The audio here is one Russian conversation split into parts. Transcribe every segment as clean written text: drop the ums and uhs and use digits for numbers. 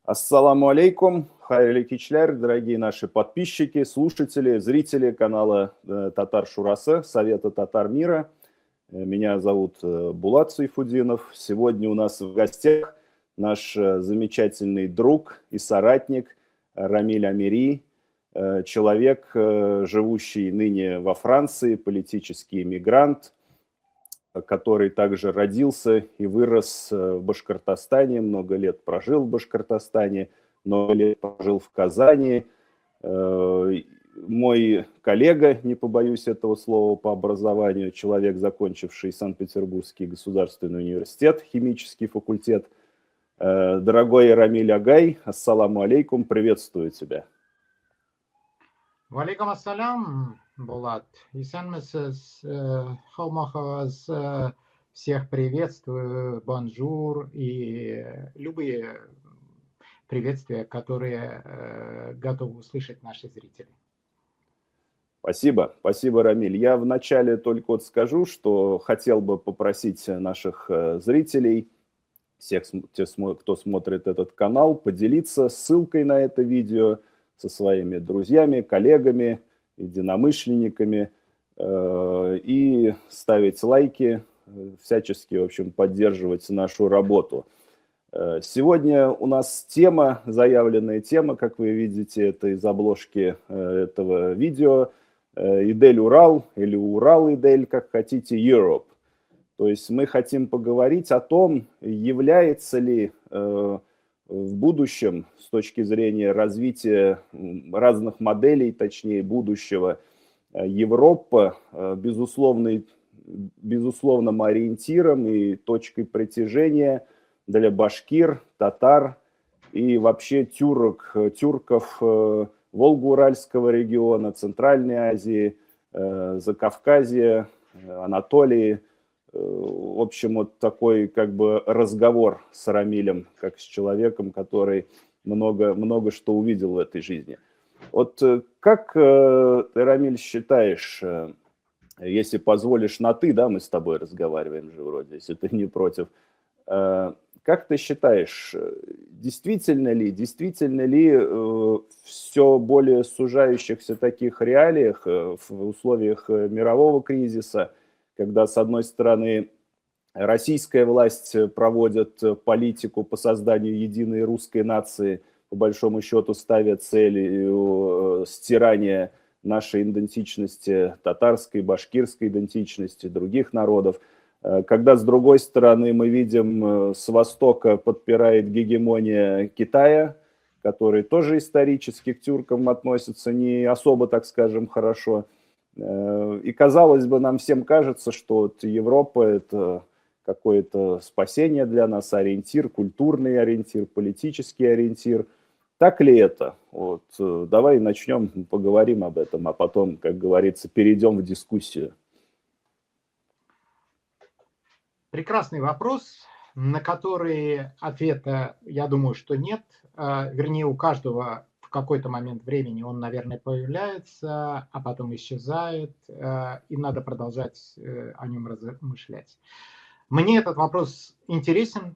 Ассаламу алейкум, хайрли кичлер, дорогие наши подписчики, слушатели, зрители канала Татар Шурасы, Совета Татар Мира. Меня зовут Булат Сайфудинов. Сегодня у нас в гостях наш замечательный друг и соратник Рамиль Амири, человек, живущий ныне во Франции, политический эмигрант, который также родился и вырос в Башкортостане, много лет прожил в Башкортостане, много лет прожил в Казани. Мой коллега, не побоюсь этого слова, по образованию, человек, закончивший Санкт-Петербургский государственный университет, химический факультет. Дорогой Рамиль Агай, ассаламу алейкум, приветствую тебя. Валейкум ассалям, Булат. Всех приветствую, бонжур и любые приветствия, которые готовы услышать наши зрители. Спасибо, спасибо, Рамиль. Я вначале только вот скажу, что хотел бы попросить наших зрителей, всех, кто смотрит этот канал, поделиться ссылкой на это видео со своими друзьями, коллегами, единомышленниками и ставить лайки, всячески, в общем, поддерживать нашу работу. Сегодня у нас тема, заявленная тема, как вы видите, это из обложки этого видео, Идель-Урал или Урал-Идель, как хотите, Europe. То есть мы хотим поговорить о том, является ли в будущем, с точки зрения развития разных моделей, точнее будущего, Европа безусловным ориентиром и точкой притяжения для башкир, татар и вообще тюрков Волго-Уральского региона, Центральной Азии, Закавказья, Анатолии. В общем, вот такой как бы разговор с Рамилем, как с человеком, который много что увидел в этой жизни. Вот как ты, Рамиль, считаешь, если позволишь на «ты», да, мы с тобой разговариваем же вроде, если ты не против, как ты считаешь, действительно ли все более сужающихся таких реалиях в условиях мирового кризиса, когда, с одной стороны, российская власть проводит политику по созданию единой русской нации, по большому счету ставя цель стирания нашей идентичности, татарской, башкирской идентичности, других народов, когда, с другой стороны, мы видим, с востока подпирает гегемония Китая, который тоже исторически к тюркам относится не особо, так скажем, хорошо. И, казалось бы, нам всем кажется, что вот Европа – это какое-то спасение для нас, ориентир, культурный ориентир, политический ориентир. Так ли это? Вот, давай начнем, поговорим об этом, а потом, как говорится, перейдем в дискуссию. Прекрасный вопрос, на который ответа, я думаю, что нет. Вернее, у каждого в какой-то момент времени он, наверное, появляется, а потом исчезает, и надо продолжать о нем размышлять. Мне этот вопрос интересен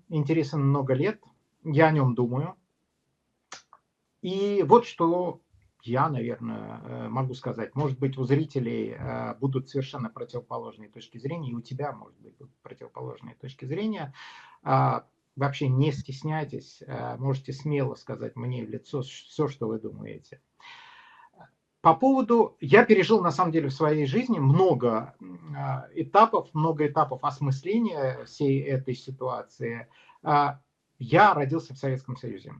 много лет, я о нем думаю. И вот что я, наверное, могу сказать. Может быть, у зрителей будут совершенно противоположные точки зрения, и у тебя, может быть, будут противоположные точки зрения. Вообще не стесняйтесь, можете смело сказать мне в лицо все, что вы думаете. По поводу... Я пережил, на самом деле, в своей жизни много этапов осмысления всей этой ситуации. Я родился в Советском Союзе.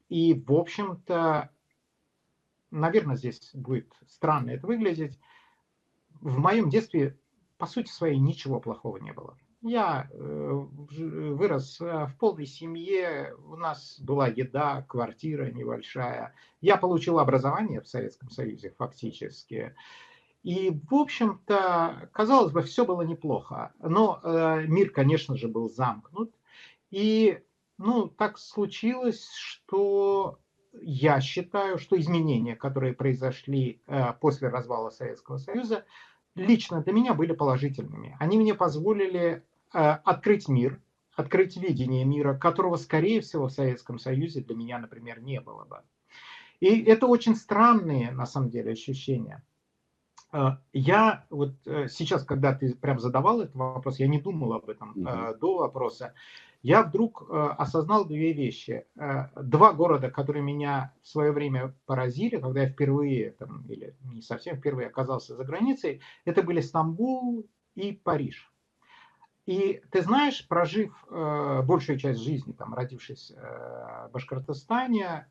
И, в общем-то, наверное, здесь будет странно это выглядеть. В моем детстве, по сути своей, ничего плохого не было. Я вырос в полной семье, у нас была еда, квартира небольшая. Я получил образование в Советском Союзе фактически. И, в общем-то, казалось бы, все было неплохо. Но мир, конечно же, был замкнут. И, так случилось, что я считаю, что изменения, которые произошли после развала Советского Союза, лично для меня были положительными. Они мне позволили открыть мир, открыть видение мира, которого, скорее всего, в Советском Союзе для меня, например, не было бы. И это очень странные, на самом деле, ощущения. Я вот сейчас, когда ты прям задавал этот вопрос, я не думал об этом Мгм. до вопроса, я вдруг осознал две вещи. Два города, которые меня в свое время поразили, когда я впервые, там, или не совсем впервые оказался за границей, это были Стамбул и Париж. И ты знаешь, прожив большую часть жизни, там, родившись в Башкортостане,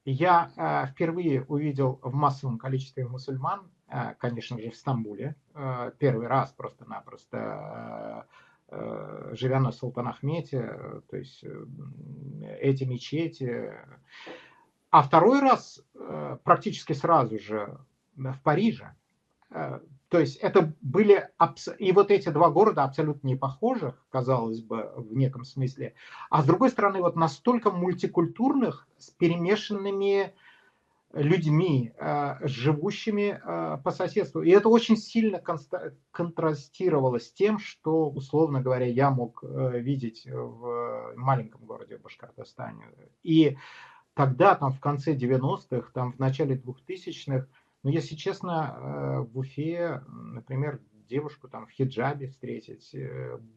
я впервые увидел в массовом количестве мусульман, конечно же, в Стамбуле, первый раз просто-напросто, живя на Султанахмете, то есть эти мечети. А второй раз практически сразу же в Париже. Э, То есть это были... И вот эти два города абсолютно не похожих, казалось бы, в неком смысле. А с другой стороны, вот настолько мультикультурных, с перемешанными людьми, живущими по соседству. И это очень сильно контрастировало с тем, что, условно говоря, я мог видеть в маленьком городе в Башкортостане. И тогда, там, в конце 90-х, там, в начале 2000-х, ну, если честно, в Уфе, например, девушку там в хиджабе встретить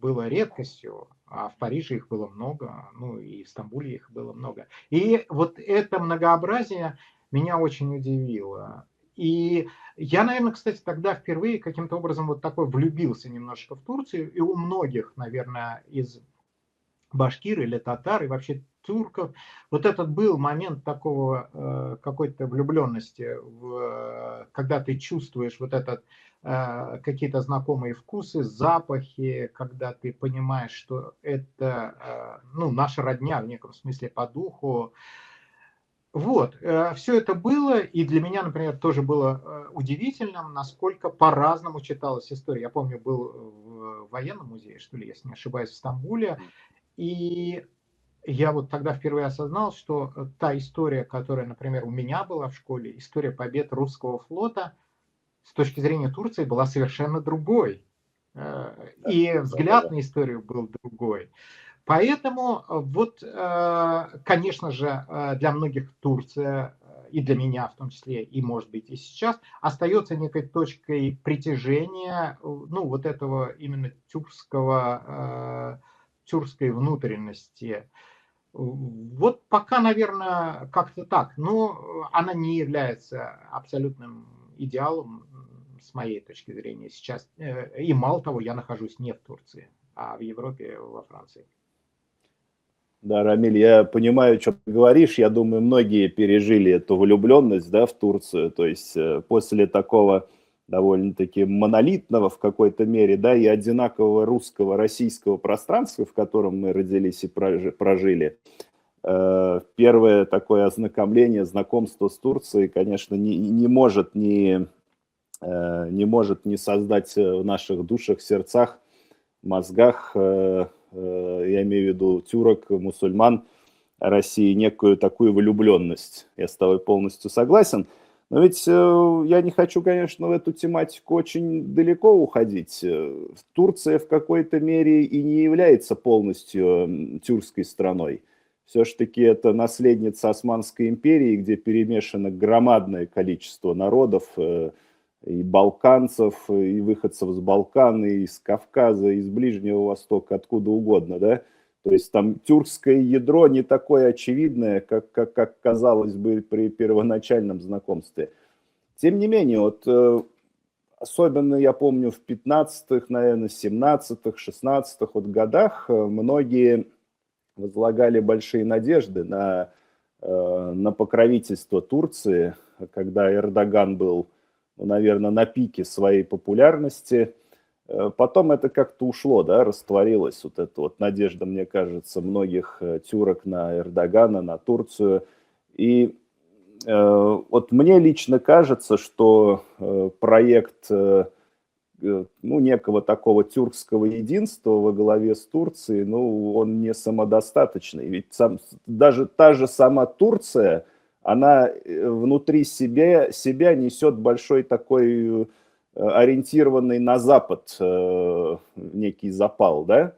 было редкостью, а в Париже их было много, ну и в Стамбуле их было много. И вот это многообразие меня очень удивило. И я, наверное, кстати, тогда впервые каким-то образом вот такой влюбился немножко в Турцию, и у многих, наверное, из башкир или татар, и вообще турков. Вот этот был момент такого какой-то влюбленности, когда ты чувствуешь вот этот какие-то знакомые вкусы, запахи, когда ты понимаешь, что это ну, наша родня в неком смысле по духу. Вот, все это было, и для меня, например, тоже было удивительным, насколько по-разному читалась история. Я помню, был в военном музее, что ли, если не ошибаюсь, в Стамбуле, и я вот тогда впервые осознал, что та история, которая, например, у меня была в школе, история побед русского флота, с точки зрения Турции была совершенно другой. И взгляд Да-да-да. на историю был другой. Поэтому вот, конечно же, для многих Турция, и для меня в том числе, и может быть и сейчас, остается некой точкой притяжения, ну, вот этого именно тюркской внутренности. Вот пока, наверное, как-то так. Но она не является абсолютным идеалом с моей точки зрения сейчас. И мало того, я нахожусь не в Турции, а в Европе, во Франции. Да, Рамиль, я понимаю, о чем ты говоришь. Я думаю, многие пережили эту влюбленность, да, в Турцию. То есть после такого довольно-таки монолитного в какой-то мере, да, и одинакового русского, российского пространства, в котором мы родились и прожили, первое такое ознакомление, знакомство с Турцией, конечно, не может не создать в наших душах, сердцах, мозгах, я имею в виду тюрок, мусульман России, некую такую влюбленность. Я с тобой полностью согласен. Но ведь я не хочу, конечно, в эту тематику очень далеко уходить. Турция в какой-то мере и не является полностью тюркской страной. Все-таки это наследница Османской империи, где перемешано громадное количество народов, и балканцев, и выходцев с Балкан, и из Кавказа, и из Ближнего Востока, откуда угодно, да. То есть там тюркское ядро не такое очевидное, как казалось бы при первоначальном знакомстве. Тем не менее, вот особенно я помню в 15-х, наверное, 17-х, 16-х вот годах многие возлагали большие надежды на покровительство Турции, когда Эрдоган был, ну, наверное, на пике своей популярности. Потом это как-то ушло, да, растворилось, вот эта вот надежда, мне кажется, многих тюрок на Эрдогана, на Турцию. И вот мне лично кажется, что проект ну, некого такого тюркского единства во главе с Турцией, ну, он не самодостаточный. Ведь даже та же сама Турция, она внутри себя несет большой такой ориентированный на Запад некий запал, да?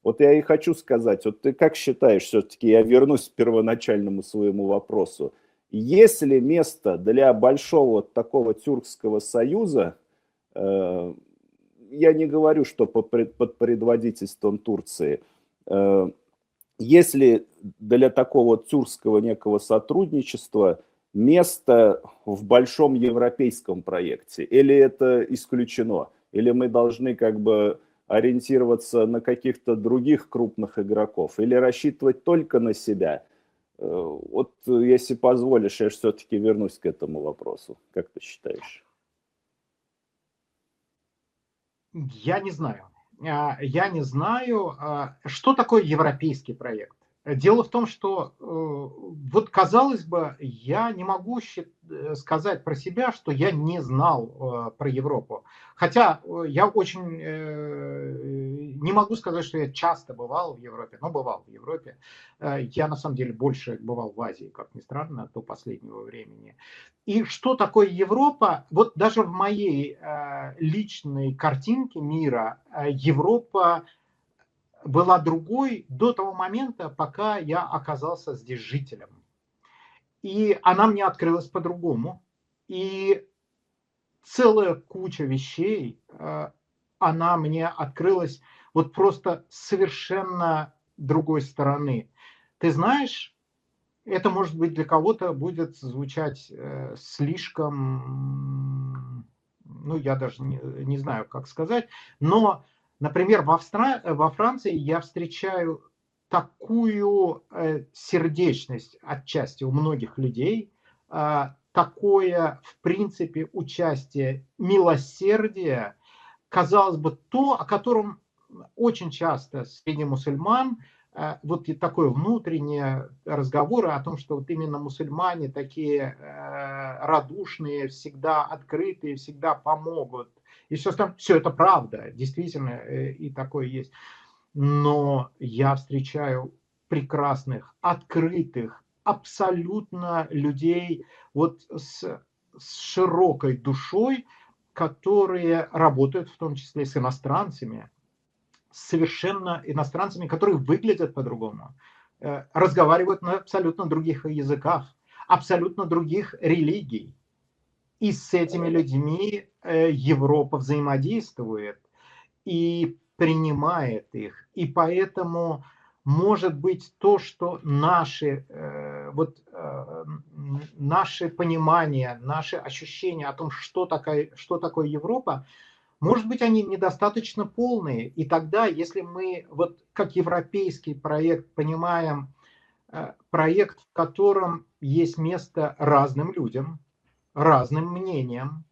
Вот я и хочу сказать, вот ты как считаешь, все-таки я вернусь к первоначальному своему вопросу, есть ли место для большого вот такого тюркского союза, э, я не говорю, что под предводительством Турции, есть ли для такого тюркского некого сотрудничества место в большом европейском проекте? Или это исключено? Или мы должны как бы ориентироваться на каких-то других крупных игроков? Или рассчитывать только на себя? Вот если позволишь, я все-таки вернусь к этому вопросу. Как ты считаешь? Я не знаю. Я не знаю, что такое европейский проект. Дело в том, что вот казалось бы, я не могу сказать про себя, что я не знал про Европу. Хотя я очень не могу сказать, что я часто бывал в Европе, но бывал в Европе. Я на самом деле больше бывал в Азии, как ни странно, до последнего времени. И что такое Европа? Вот даже в моей личной картинке мира Европа была другой до того момента, пока я оказался здесь жителем. И она мне открылась по-другому. И целая куча вещей, она мне открылась вот просто совершенно другой стороны. Ты знаешь, это, может быть, для кого-то будет звучать слишком, ну, я даже не знаю, как сказать, но, например, во Франции я встречаю такую сердечность отчасти у многих людей, такое, в принципе, участие, милосердие, казалось бы, то, о котором очень часто среди мусульман вот и такое внутреннее разговоры о том, что вот именно мусульмане такие радушные, всегда открытые, всегда помогут. И все остальное, все это правда, действительно, и такое есть. Но я встречаю прекрасных, открытых, абсолютно людей вот с широкой душой, которые работают в том числе с иностранцами, совершенно иностранцами, которые выглядят по-другому, разговаривают на абсолютно других языках, абсолютно других религий. И с этими людьми Европа взаимодействует и принимает их. И поэтому может быть то, что наши понимания, наши ощущения о том, что такое Европа, может быть, они недостаточно полные. И тогда, если мы вот как европейский проект понимаем проект, в котором есть место разным людям, разным мнениям,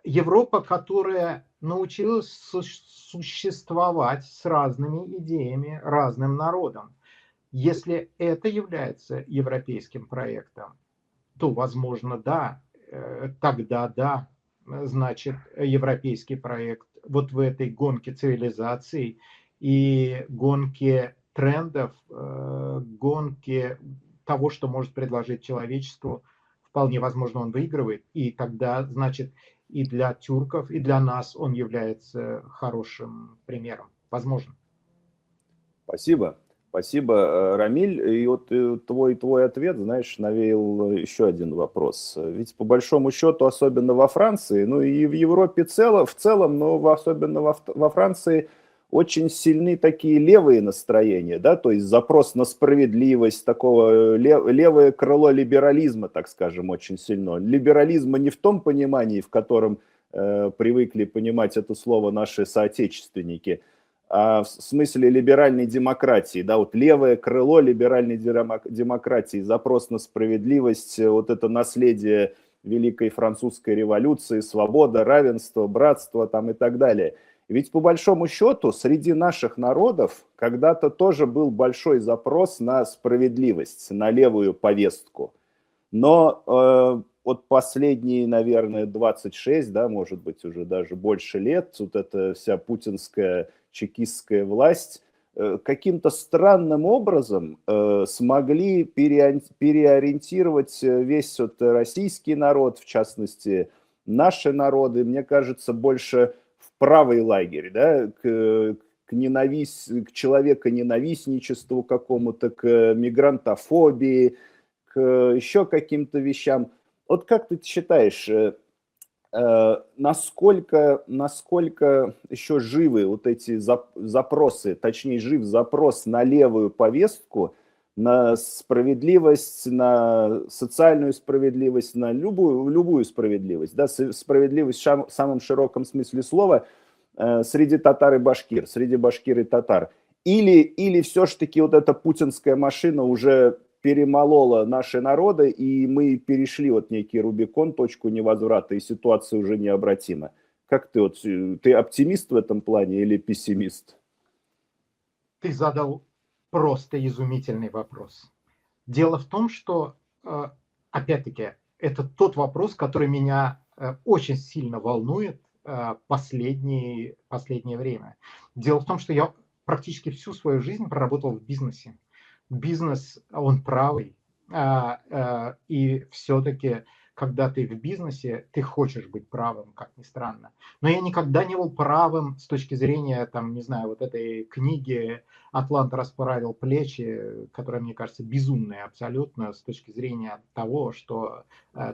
Европа, которая научилась существовать с разными идеями, разным народом. Если это является европейским проектом, то, возможно, да, тогда да, значит, европейский проект вот в этой гонке цивилизаций и гонке трендов, гонке того, что может предложить человечеству, вполне возможно, он выигрывает. И тогда, значит, и для тюрков, и для нас он является хорошим примером. Возможно. Спасибо. Спасибо, Рамиль. И вот твой ответ, знаешь, навеял еще один вопрос. Ведь по большому счету, особенно во Франции, ну и в Европе в целом, но особенно во Франции, очень сильны такие левые настроения, да, то есть запрос на справедливость, такого левое крыло либерализма, так скажем, очень сильно. Либерализма не в том понимании, в котором привыкли понимать это слово наши соотечественники, в смысле либеральной демократии, да, вот левое крыло либеральной демократии, запрос на справедливость, вот это наследие Великой Французской революции, свобода, равенство, братство там и так далее. Ведь по большому счету среди наших народов когда-то тоже был большой запрос на справедливость, на левую повестку. Но вот последние, наверное, 26, да, может быть, уже даже больше лет, вот эта вся путинская чекистская власть каким-то странным образом смогли переориентировать весь вот российский народ, в частности, наши народы, мне кажется, больше в правый лагерь, да, к человеконенавистничеству какому-то, к мигрантофобии, к еще каким-то вещам. Вот как ты считаешь, насколько еще живы вот эти запросы, точнее жив запрос на левую повестку, на справедливость, на социальную справедливость, на любую справедливость, да, справедливость в самом широком смысле слова среди татар и башкир, среди башкир и татар. Или все-таки вот эта путинская машина уже перемолола наши народы, и мы перешли вот некий Рубикон, точку невозврата, и ситуация уже необратима. Как ты оптимист в этом плане или пессимист? Ты задал просто изумительный вопрос. Дело в том, что, опять-таки, это тот вопрос, который меня очень сильно волнует последнее время. Дело в том, что я практически всю свою жизнь проработал в бизнесе. Бизнес, он правый, и все-таки, когда ты в бизнесе, ты хочешь быть правым, как ни странно. Но я никогда не был правым с точки зрения, там, не знаю, вот этой книги «Атлант расправил плечи», которая, мне кажется, безумная абсолютно с точки зрения того, что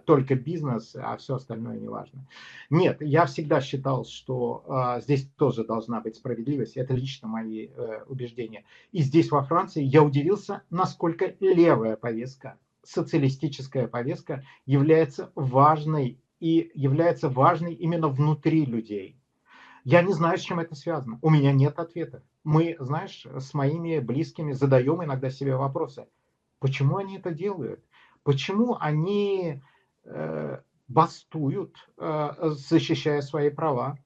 только бизнес, а все остальное не важно. Нет, я всегда считал, что здесь тоже должна быть справедливость. Это лично мои убеждения. И здесь, во Франции, я удивился, насколько левая повестка, социалистическая повестка является важной и является важной именно внутри людей. Я не знаю, с чем это связано. У меня нет ответа. Мы, знаешь, с моими близкими задаем иногда себе вопросы. Почему они это делают? Почему они бастуют, защищая свои права?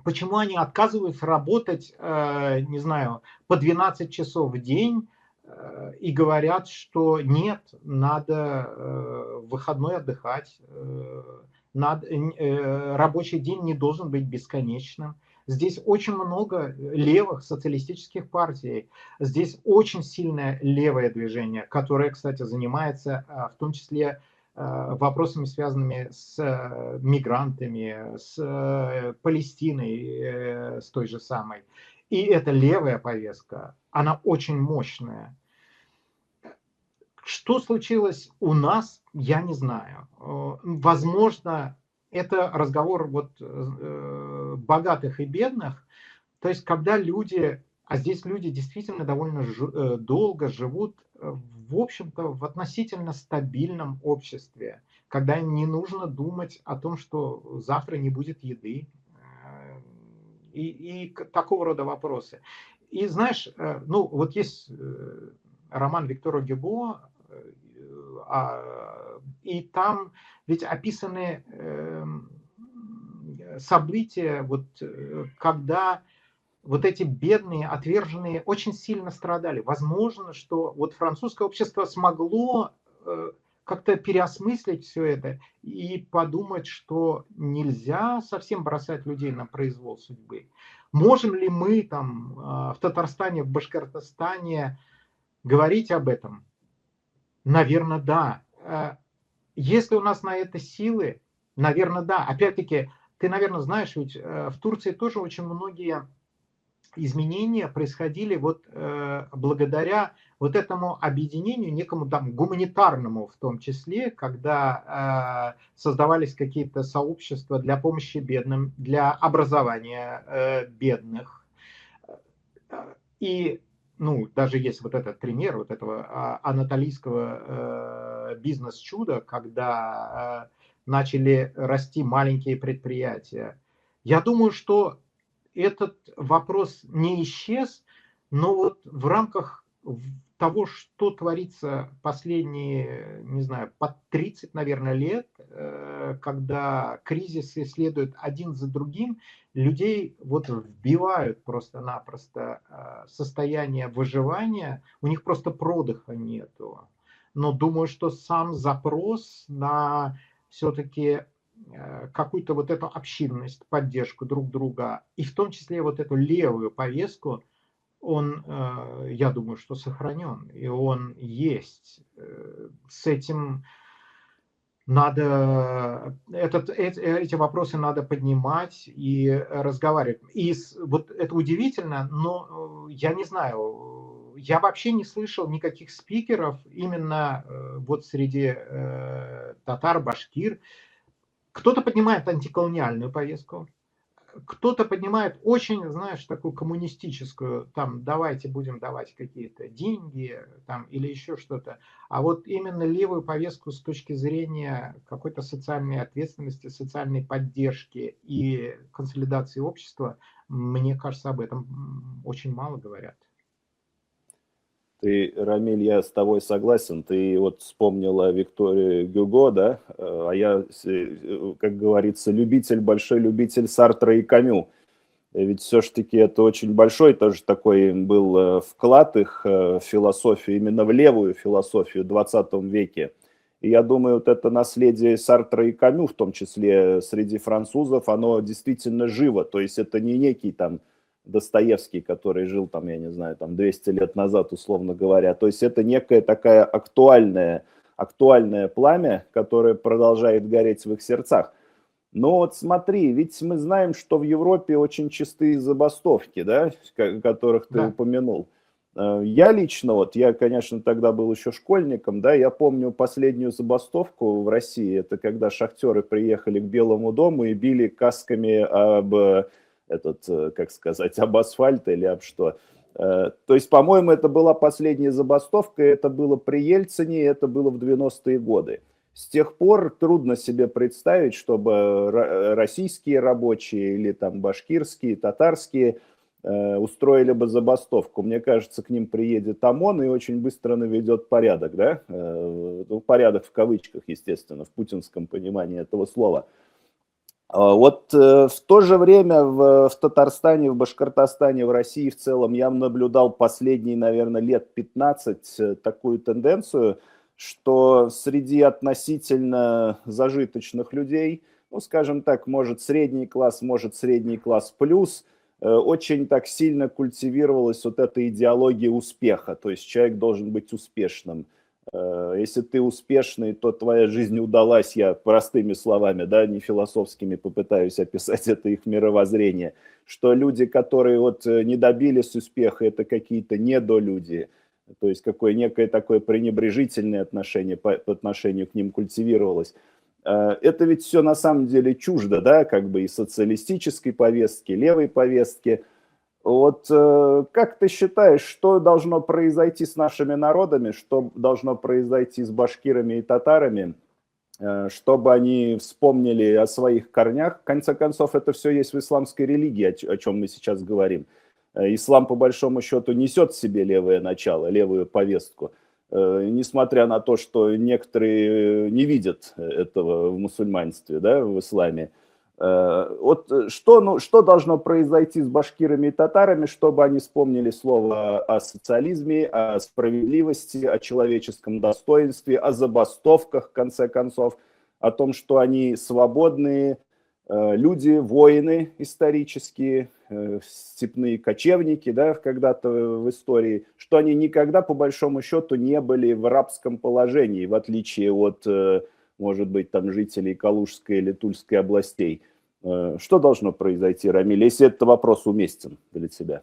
Почему они отказываются работать, не знаю, по 12 часов в день и говорят, что нет, надо в выходной отдыхать, рабочий день не должен быть бесконечным. Здесь очень много левых социалистических партий. Здесь очень сильное левое движение, которое, кстати, занимается в том числе вопросами, связанными с мигрантами, с Палестиной, с той же самой. И эта левая повестка, она очень мощная. Что случилось у нас, я не знаю. Возможно, это разговор вот богатых и бедных. То есть, когда люди, а здесь люди действительно довольно долго живут, в общем-то, в относительно стабильном обществе, когда им не нужно думать о том, что завтра не будет еды, и такого рода вопросы. И знаешь, ну вот есть роман Виктора Гюго, и там ведь описаны события, вот, когда вот эти бедные, отверженные очень сильно страдали. Возможно, что вот французское общество смогло как-то переосмыслить все это и подумать, что нельзя совсем бросать людей на произвол судьбы. Можем ли мы там в Татарстане, в Башкортостане говорить об этом? Наверное, да. Есть ли у нас на это силы? Наверное, да. Опять-таки, ты, наверное, знаешь, ведь в Турции тоже очень многие изменения происходили вот благодаря вот этому объединению, некому там гуманитарному в том числе, когда создавались какие-то сообщества для помощи бедным, для образования бедных. И ну, даже есть вот этот пример вот этого анатолийского бизнес-чуда, когда начали расти маленькие предприятия. Я думаю, что этот вопрос не исчез, но вот в рамках того, что творится последние, не знаю, под 30, наверное, лет, когда кризисы следуют один за другим, людей вот вбивают просто-напросто состояние выживания, у них просто продыха нету. Но думаю, что сам запрос на все-таки какую-то вот эту общинность, поддержку друг друга, и в том числе вот эту левую повестку, он, я думаю, что сохранен, и он есть. С этим, надо эти вопросы надо поднимать и разговаривать. Вот это удивительно, но я не знаю, я вообще не слышал никаких спикеров именно вот среди татар, башкир. Кто-то поднимает антиколониальную повестку, кто-то поднимает очень, знаешь, такую коммунистическую, там, давайте будем давать какие-то деньги, там, или еще что-то. А вот именно левую повестку с точки зрения какой-то социальной ответственности, социальной поддержки и консолидации общества, мне кажется, об этом очень мало говорят. Ты, Рамиль, я с тобой согласен. Ты вот вспомнила Викторию Гюго, да? А я, как говорится, большой любитель Сартра и Камю. Ведь все-таки это очень большой тоже такой был вклад их в философию, именно в левую философию в 20 веке. И я думаю, вот это наследие Сартра и Камю, в том числе среди французов, оно действительно живо. То есть это не некий там Достоевский, который жил там, я не знаю, там 200 лет назад, условно говоря. То есть это некое такое актуальное пламя, которое продолжает гореть в их сердцах. Но вот смотри, ведь мы знаем, что в Европе очень частые забастовки, да, которых ты Да. упомянул. Я лично, вот я, конечно, тогда был еще школьником, да, я помню последнюю забастовку в России, это когда шахтеры приехали к Белому дому и били касками как сказать, об асфальт или об что. То есть, по-моему, это была последняя забастовка, это было при Ельцине, это было в 90-е годы. С тех пор трудно себе представить, чтобы российские рабочие или там башкирские, татарские устроили бы забастовку. Мне кажется, к ним приедет ОМОН и очень быстро наведет порядок, да? Порядок в кавычках, естественно, в путинском понимании этого слова. Вот в то же время в Татарстане, в Башкортостане, в России в целом я наблюдал последние, наверное, лет 15 такую тенденцию, что среди относительно зажиточных людей, ну, скажем так, может средний класс плюс, очень так сильно культивировалась вот эта идеология успеха, то есть человек должен быть успешным. Если ты успешный, то твоя жизнь удалась, я простыми словами, да, не философскими попытаюсь описать это их мировоззрение, что люди, которые вот не добились успеха, это какие-то недолюди, то есть некое такое пренебрежительное отношение по отношению к ним культивировалось. Это ведь все на самом деле чуждо, да, как бы и социалистической повестки, левой повестки. Вот как ты считаешь, что должно произойти с нашими народами, что должно произойти с башкирами и татарами, чтобы они вспомнили о своих корнях? В конце концов, это все есть в исламской религии, о чем мы сейчас говорим. Ислам, по большому счету, несет в себе левое начало, левую повестку, несмотря на то, что некоторые не видят этого в мусульманстве, да, в исламе. Вот что должно произойти с башкирами и татарами, чтобы они вспомнили слово о социализме, о справедливости, о человеческом достоинстве, о забастовках, в конце концов, о том, что они свободные люди, воины исторические, степные кочевники, да, когда-то в истории, что они никогда, по большому счету, не были в рабском положении, в отличие от, может быть, там, жителей Калужской или Тульской областей. Что должно произойти, Рамиль, если этот вопрос уместен для тебя?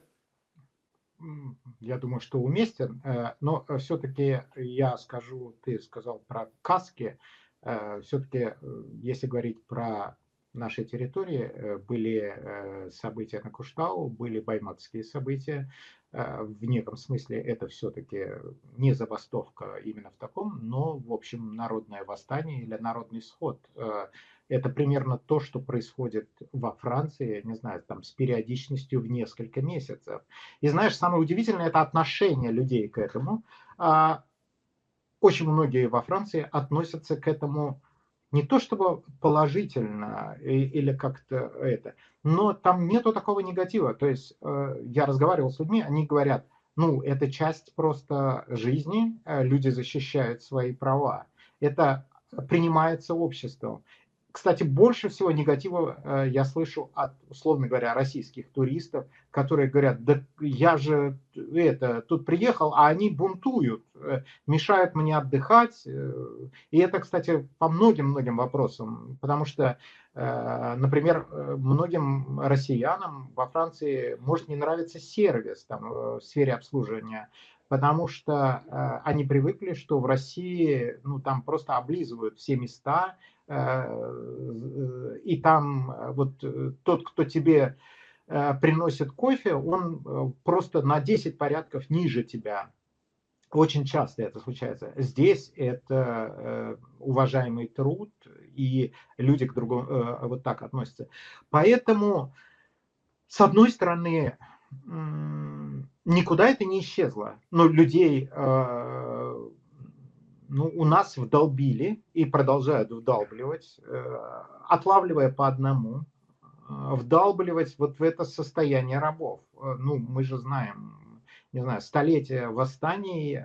Я думаю, что уместен, но все-таки я скажу, ты сказал про каски, все-таки, если говорить про нашей территории, были события на Куштау, были баймакские события, в неком смысле это все-таки не забастовка именно в таком, но, в общем, народное восстание или народный сход. Это примерно то, что происходит во Франции, не знаю, там с периодичностью в несколько месяцев. И знаешь, самое удивительное – это отношение людей к этому. Очень многие во Франции относятся к этому не то чтобы положительно или как-то это, но там нету такого негатива. То есть я разговаривал с людьми, они говорят, ну, это часть просто жизни, люди защищают свои права. Это принимается обществом. Кстати, больше всего негатива я слышу от, условно говоря, российских туристов, которые говорят, да я же тут приехал, а они бунтуют, мешают мне отдыхать. И это, кстати, по многим-многим вопросам, потому что, например, многим россиянам во Франции может не нравиться сервис там, в сфере обслуживания, потому что они привыкли, что в России ну, там просто облизывают все места, и там вот тот, кто тебе приносит кофе, он просто на 10 порядков ниже тебя. Очень часто это случается. Здесь это уважаемый труд, и люди к другому вот так относятся. Поэтому, с одной стороны, никуда это не исчезло. Но людей ну, у нас вдолбили и продолжают вдалбливать, отлавливая по одному, вдалбливать вот в это состояние рабов. Ну, мы же знаем, не знаю, столетия восстаний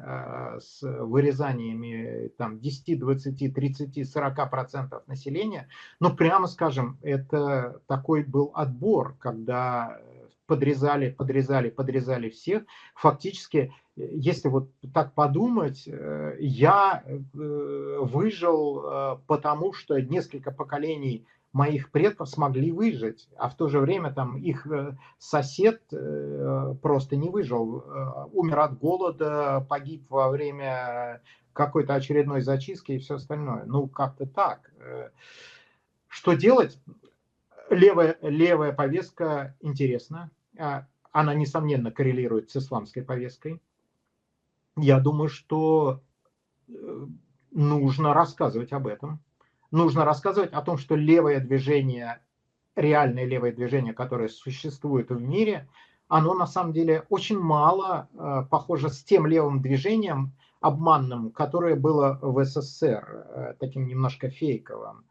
с вырезаниями там 10, 20, 30, 40% населения. Но прямо скажем, это такой был отбор, когда подрезали всех. Фактически, если вот так подумать, я выжил, потому что несколько поколений моих предков смогли выжить, а в то же время там их сосед просто не выжил, умер от голода, погиб во время какой-то очередной зачистки и все остальное. Ну, как-то так. Что делать? Левая повестка интересна. Она, несомненно, коррелирует с исламской повесткой. Я думаю, что нужно рассказывать об этом. Нужно рассказывать о том, что левое движение, реальное левое движение, которое существует в мире, оно на самом деле очень мало похоже с тем левым движением обманным, которое было в СССР, таким немножко фейковым.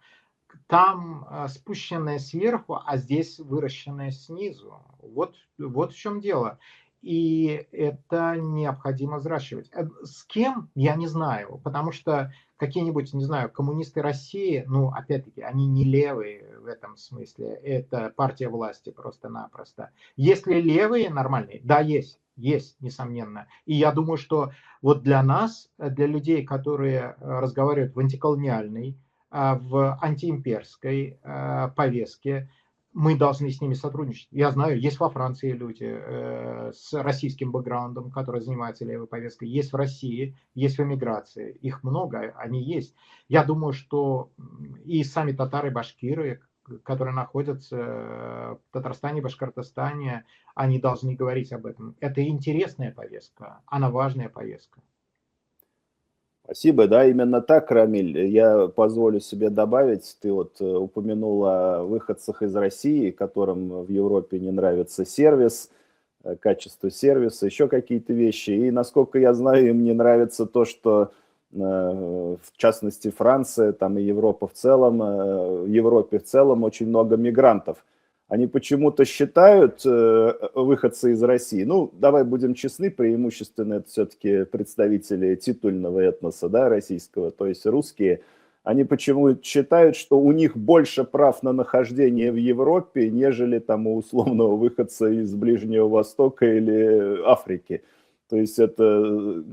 Там спущенное сверху, а здесь выращенное снизу. Вот в чем дело. И это необходимо взращивать. С кем, я не знаю, потому что какие-нибудь, не знаю, коммунисты России, ну, опять-таки, они не левые в этом смысле, это партия власти просто-напросто. Есть ли левые нормальные? Да, есть, несомненно. И я думаю, что вот для нас, для людей, которые разговаривают в антиколониальной, в антиимперской повестке, мы должны с ними сотрудничать. Я знаю, есть во Франции люди с российским бэкграундом, которые занимаются левой повесткой, есть в России, есть в эмиграции, их много, они есть. Я думаю, что и сами татары, башкиры, которые находятся в Татарстане, Башкортостане, они должны говорить об этом. Это интересная повестка, она важная повестка. Спасибо, да, именно так, Рамиль. Я позволю себе добавить, ты вот упомянул о выходцах из России, которым в Европе не нравится сервис, качество сервиса, еще какие-то вещи. И, насколько я знаю, им не нравится то, что, в частности, Франция, там и Европа в целом, в Европе в целом очень много мигрантов. Они почему-то считают, выходцы из России, ну, давай будем честны, преимущественно это все-таки представители титульного этноса, да, российского, то есть русские, они почему-то считают, что у них больше прав на нахождение в Европе, нежели там у условного выходца из Ближнего Востока или Африки. То есть это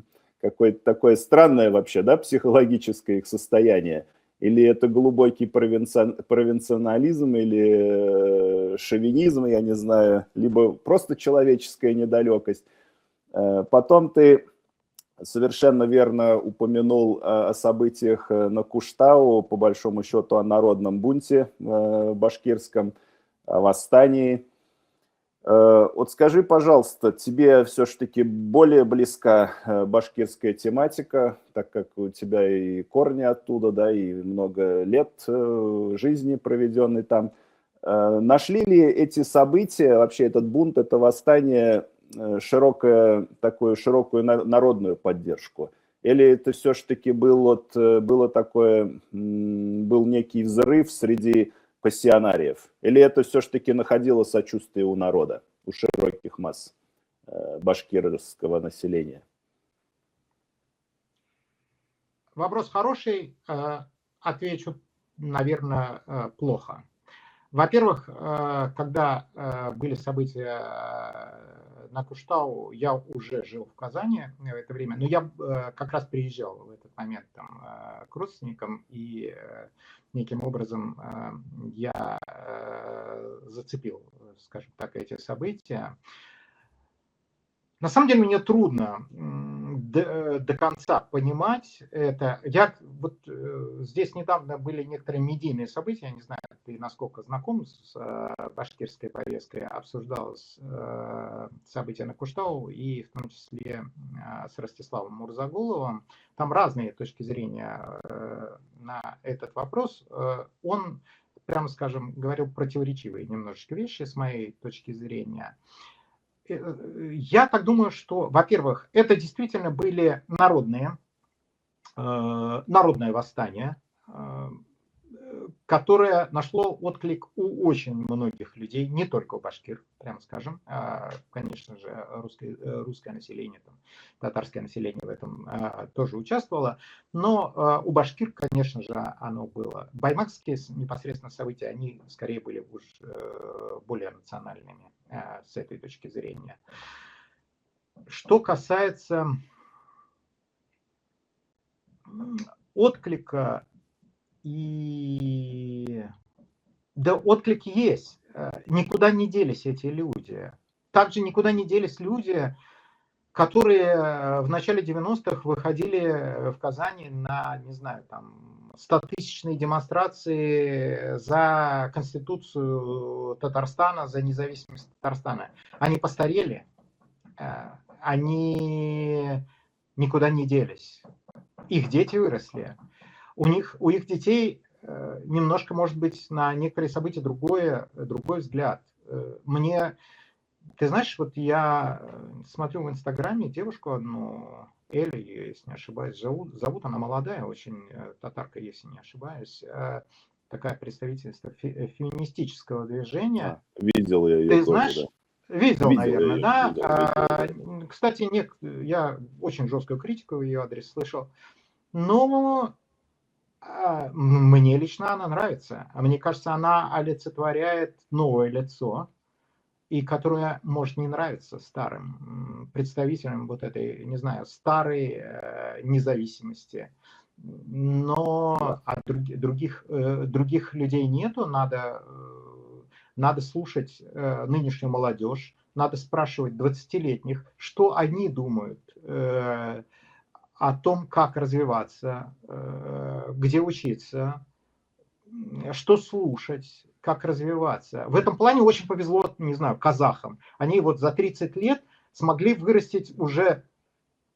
какое-то такое странное вообще, да, психологическое их состояние. Или это глубокий провинционализм, или шовинизм, я не знаю, либо просто человеческая недалекость. Потом ты совершенно верно упомянул о событиях на Куштау, по большому счету о народном бунте башкирском, о восстании. Вот скажи, пожалуйста, тебе все-таки более близка башкирская тематика, так как у тебя и корни оттуда, да, и много лет жизни проведенной там. Нашли ли эти события, вообще этот бунт, это восстание, такую широкую народную поддержку? Или это все-таки был некий взрыв среди пассионариев? Или это все-таки находило сочувствие у народа, у широких масс башкирского населения? Вопрос хороший, отвечу наверное, плохо. Во-первых, когда были события на Куштау, я уже жил в Казани в это время, но я как раз приезжал в этот момент там, к родственникам, и неким образом я зацепил, скажем так, эти события. На самом деле мне трудно до конца понимать это. Здесь недавно были некоторые медийные события, я не знаю, ты насколько знаком с башкирской повесткой, обсуждалось события на Куштау и в том числе с Ростиславом Мурзагуловым. Там разные точки зрения на этот вопрос. Он, прямо скажем, говорил противоречивые немножечко вещи с моей точки зрения. Я так думаю, что, во-первых, это действительно были народное восстание, которое нашло отклик у очень многих людей, не только у башкир, прямо скажем. Конечно же, русское население, там, татарское население в этом тоже участвовало, но у башкир, конечно же, оно было. Баймакские непосредственно события, они скорее были уж более национальными с этой точки зрения. Что касается отклика, да, отклик есть. Никуда не делись эти люди. Также никуда не делись люди, которые в начале 90-х выходили в Казани на, не знаю, там 100-тысячные демонстрации за Конституцию Татарстана, за независимость Татарстана. Они постарели, они никуда не делись. Их дети выросли. У их детей немножко, может быть, на некоторые события другой взгляд. Ты знаешь, вот я смотрю в Инстаграме девушку одну, Эля, если не ошибаюсь, зовут она молодая, очень татарка, если не ошибаюсь, такая представительница феминистического движения. Видел я ее. Ты тоже, знаешь? да. Видел, наверное, ее, да. видел. Кстати, я очень жесткую критику в ее адрес слышал, но мне лично она нравится. Мне кажется, она олицетворяет новое лицо, и которое может не нравиться старым представителям вот этой, не знаю, старой независимости. Но других людей нету, надо слушать нынешнюю молодежь, надо спрашивать 20-летних, что они думают о том, как развиваться, где учиться, что слушать, как развиваться. В этом плане очень повезло, не знаю, казахам. Они вот за 30 лет смогли вырастить уже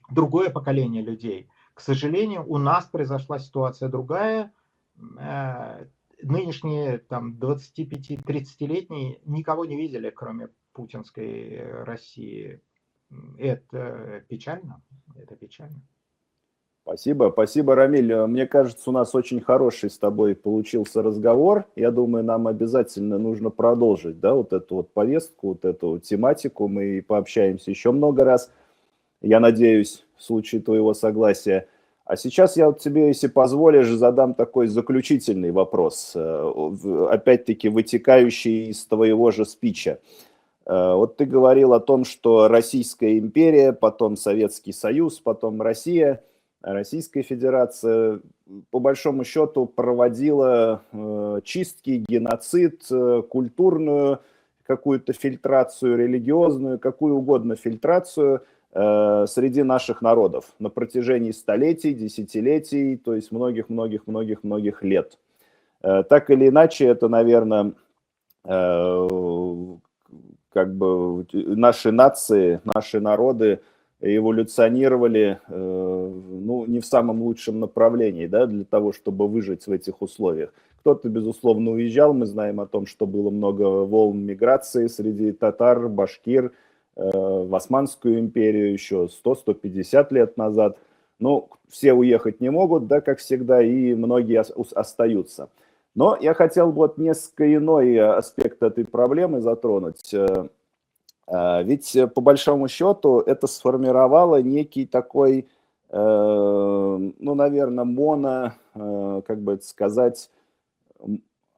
другое поколение людей. К сожалению, у нас произошла ситуация другая. Нынешние там 25-30-летние никого не видели, кроме путинской России. Это печально. Это печально. Спасибо, Рамиль. Мне кажется, у нас очень хороший с тобой получился разговор. Я думаю, нам обязательно нужно продолжить, да, вот эту вот повестку, вот эту вот тематику. Мы пообщаемся еще много раз. Я надеюсь, в случае твоего согласия. А сейчас я вот тебе, если позволишь, задам такой заключительный вопрос, опять-таки вытекающий из твоего же спича. Вот ты говорил о том, что Российская империя, потом Советский Союз, потом Россия, Российская Федерация по большому счету проводила чистки, геноцид, культурную какую-то фильтрацию, религиозную, какую угодно фильтрацию среди наших народов на протяжении столетий, десятилетий, то есть многих лет. Так или иначе, это, наверное, как бы наши нации, наши народы эволюционировали, ну, не в самом лучшем направлении, да, для того, чтобы выжить в этих условиях. Кто-то, безусловно, уезжал, мы знаем о том, что было много волн миграции среди татар, башкир, в Османскую империю еще 100-150 лет назад. Но все уехать не могут, да, как всегда, и многие остаются. Но я хотел бы вот несколько иной аспект этой проблемы затронуть. Ведь по большому счету это сформировало некий такой, ну, наверное, как бы это сказать,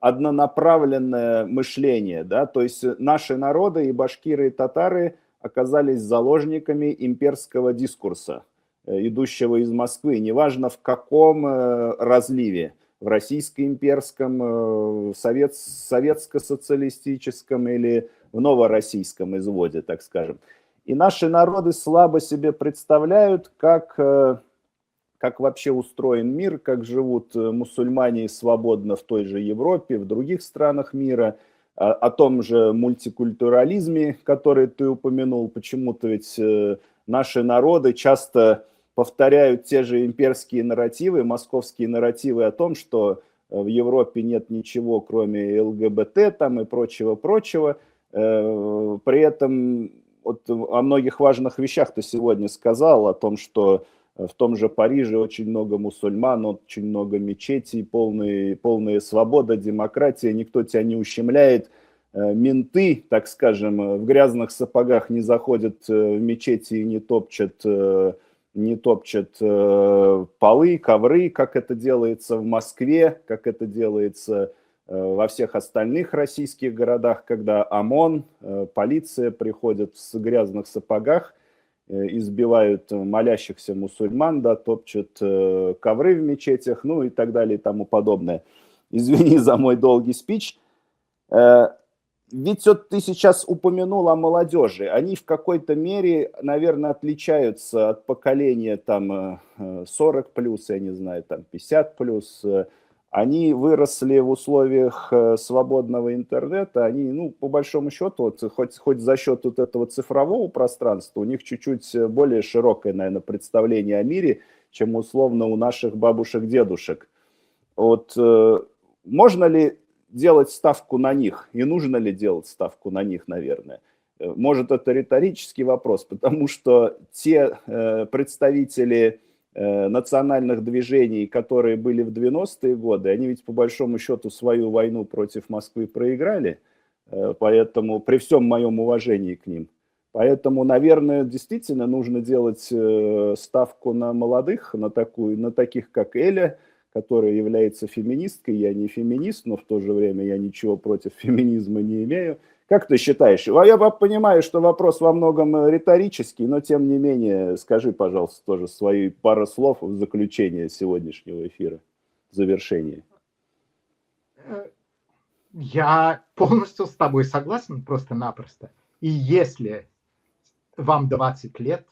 однонаправленное мышление, да, то есть наши народы, и башкиры, и татары, оказались заложниками имперского дискурса, идущего из Москвы, неважно в каком разливе, в российско-имперском, советско-социалистическом или в новороссийском изводе, так скажем. И наши народы слабо себе представляют, как вообще устроен мир, как живут мусульмане свободно в той же Европе, в других странах мира, о том же мультикультурализме, который ты упомянул. Почему-то ведь наши народы часто повторяют те же имперские нарративы, московские нарративы о том, что в Европе нет ничего, кроме ЛГБТ там и прочего-прочего. При этом вот о многих важных вещах ты сегодня сказал, о том, что в том же Париже очень много мусульман, очень много мечетей, полная свобода, демократия, никто тебя не ущемляет. Менты, так скажем, в грязных сапогах не заходят в мечети и не топчат полы, ковры, как это делается в Москве, как это делается во всех остальных российских городах, когда ОМОН, полиция приходят в грязных сапогах, избивают молящихся мусульман, да, топчут ковры в мечетях, ну и так далее и тому подобное. Извини за мой долгий спич. Ведь вот ты сейчас упомянул о молодежи. Они в какой-то мере, наверное, отличаются от поколения там 40 плюс, я не знаю, там 50 плюс. Они выросли в условиях свободного интернета, они, ну, по большому счету, вот, хоть за счет вот этого цифрового пространства, у них чуть-чуть более широкое, наверное, представление о мире, чем условно у наших бабушек-дедушек. Вот можно ли делать ставку на них, и нужно ли делать ставку на них, наверное? Может, это риторический вопрос, потому что те представители национальных движений, которые были в 90-е годы, они ведь по большому счету свою войну против Москвы проиграли, поэтому при всем моем уважении к ним. Поэтому, наверное, действительно нужно делать ставку на молодых, на таких, как Эля, которая является феминисткой. Я не феминист, но в то же время я ничего против феминизма не имею. Как ты считаешь? Я понимаю, что вопрос во многом риторический, но тем не менее, скажи, пожалуйста, тоже свои пару слов в заключение сегодняшнего эфира, в завершение. Я полностью с тобой согласен, просто-напросто. И если вам 20 лет,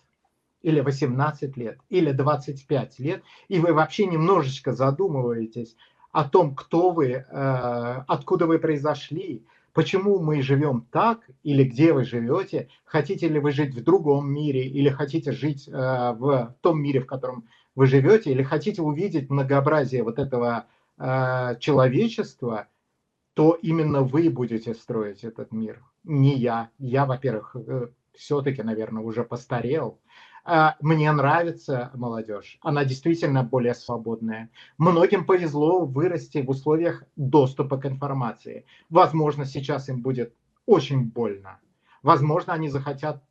или 18 лет, или 25 лет, и вы вообще немножечко задумываетесь о том, кто вы, откуда вы произошли, почему мы живем так, или где вы живете, хотите ли вы жить в другом мире, или хотите жить в том мире, в котором вы живете, или хотите увидеть многообразие вот этого человечества, то именно вы будете строить этот мир, не я. Я, во-первых, все-таки, наверное, уже постарел. Мне нравится молодежь, она действительно более свободная. Многим повезло вырасти в условиях доступа к информации. Возможно, сейчас им будет очень больно. Возможно, они захотят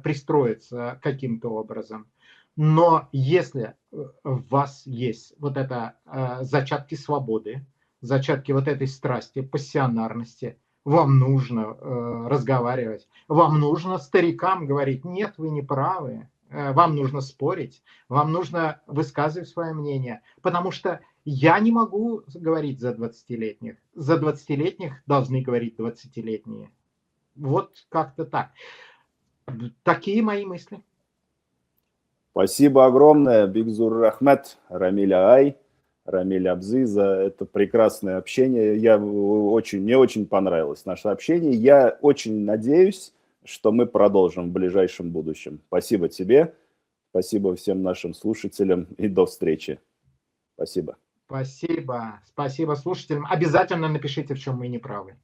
пристроиться каким-то образом. Но если в вас есть вот это зачатки свободы, зачатки вот этой страсти, пассионарности, вам нужно разговаривать, вам нужно старикам говорить: нет, вы не правы, вам нужно спорить, вам нужно высказывать свое мнение, потому что я не могу говорить за 20-летних, за 20-летних должны говорить 20-летние. Вот как-то так. Такие мои мысли. Спасибо огромное, Бигзур Рахмет, Рамиль Ай, Рамиль Абзы, за это прекрасное общение. Мне очень понравилось наше общение. Я очень надеюсь, что мы продолжим в ближайшем будущем. Спасибо тебе, спасибо всем нашим слушателям и до встречи. Спасибо. Спасибо слушателям. Обязательно напишите, в чем мы не правы.